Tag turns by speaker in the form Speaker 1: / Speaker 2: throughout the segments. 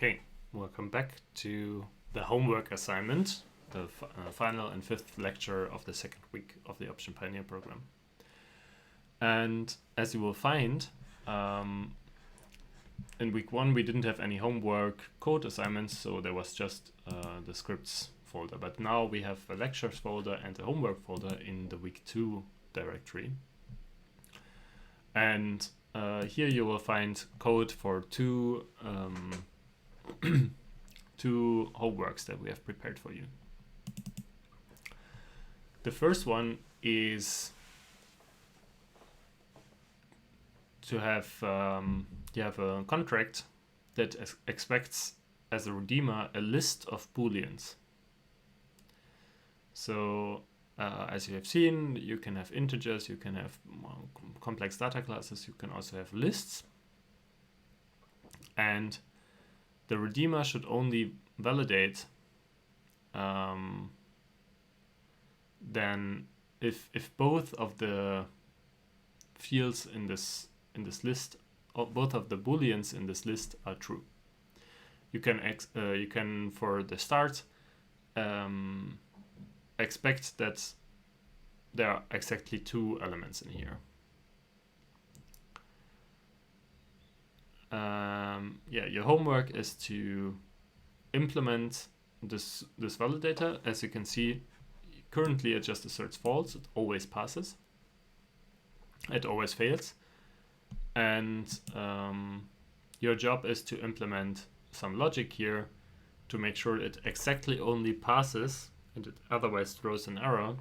Speaker 1: Okay, welcome back to the homework assignment, the final and fifth lecture of the second week of the OpShin Pioneer Program. And as you will find, in week one we didn't have any homework code assignments, so there was just the scripts folder. But now we have a lectures folder and a homework folder in the week two directory. And here you will find code for two homeworks that we have prepared for you. The first one is to have you have a contract that expects as a redeemer a list of booleans. So as you have seen, you can have integers, you can have complex data classes, you can also have lists. And the redeemer should only validate then if both of the fields in this list, or both of the booleans in this list are true. You can for the start expect that there are exactly two elements in here. Your homework is to implement this validator. As you can see, currently it just asserts false. It always passes. It always fails. And your job is to implement some logic here to make sure it exactly only passes, and it otherwise throws an error,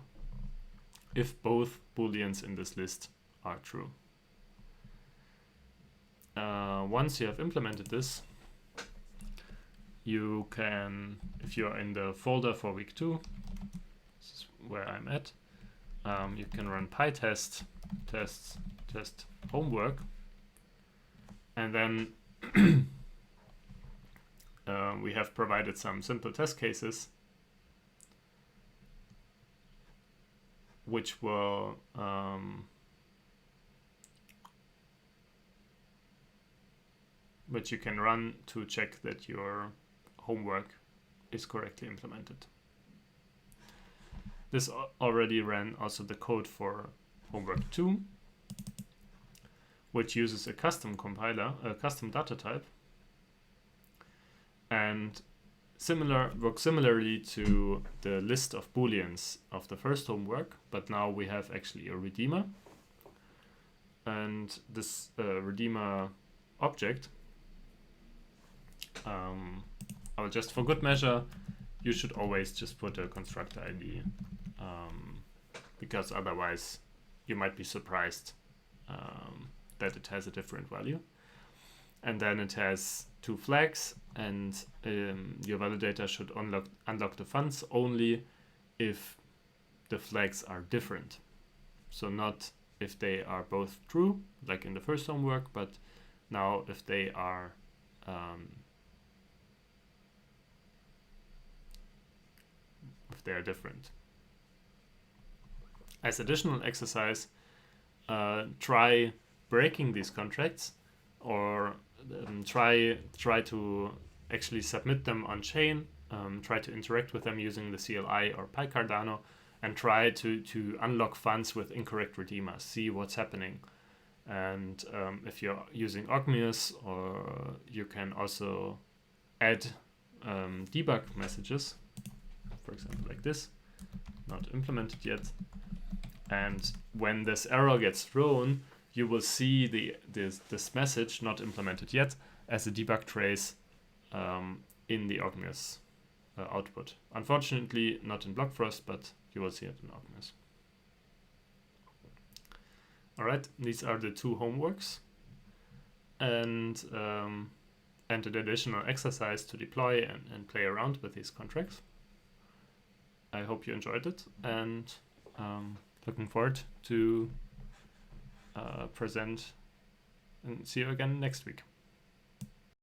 Speaker 1: if both booleans in this list are true. Once you have implemented this, you can, if you are in the folder for week 2, this is where I'm at, you can run pytest test homework, and then we have provided some simple test cases which will which you can run to check that your homework is correctly implemented. This already ran also the code for homework 2, which uses a custom compiler, a custom data type, and works similarly to the list of booleans of the first homework, but now we have actually a redeemer. And this redeemer object, I'll just, for good measure, you should always just put a constructor ID, because otherwise you might be surprised that it has a different value. And then it has two flags, and your validator should unlock the funds only if the flags are different. So not if they are both true, like in the first homework, but now if they are different. As additional exercise, try breaking these contracts, or try to actually submit them on chain, try to interact with them using the CLI or PyCardano, and try to unlock funds with incorrect redeemers, see what's happening. And if you're using Ogmius, or you can also add debug messages, for example like this, not implemented yet. And when this error gets thrown, you will see this message, not implemented yet, as a debug trace in the Ogmius output. Unfortunately, not in Blockfrost, but you will see it in Ogmius. All right, these are the two homeworks, and an additional exercise to deploy and play around with these contracts. I hope you enjoyed it, and looking forward to present and see you again next week.